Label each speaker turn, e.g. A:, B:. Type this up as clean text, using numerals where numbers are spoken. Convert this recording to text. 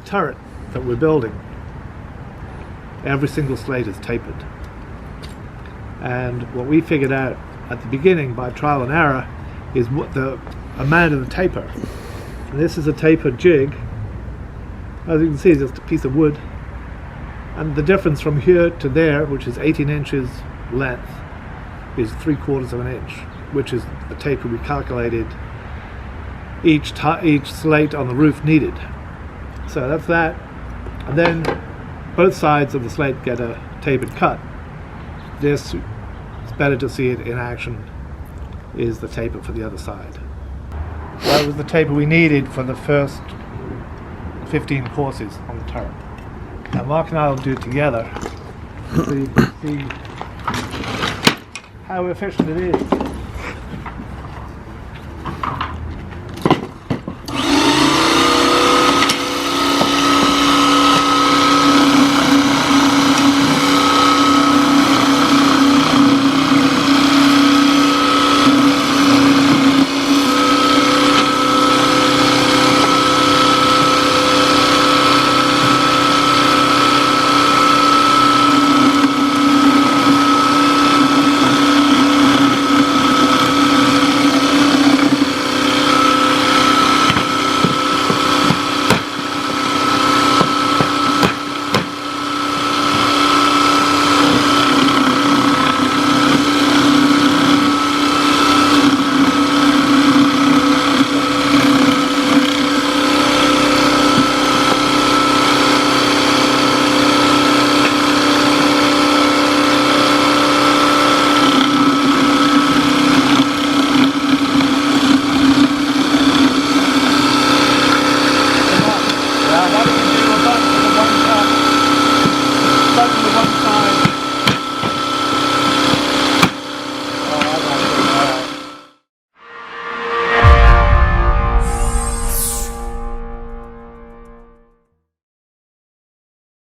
A: turret that we're building, every single slate is tapered. And what we figured out at the beginning by trial and error is what the amount of the taper. And this is a tapered jig. As you can see, it's just a piece of wood. And the difference from here to there, which is 18 inches length, is 3/4 of an inch, which is the taper we calculated each slate on the roof needed. So that's that. And then both sides of the slate get a tapered cut. This, it's better to see it in action, is the taper for the other side. That was the taper we needed for the first 15 courses on the turret. Now Mark and I will do it together so you can see how efficient it is.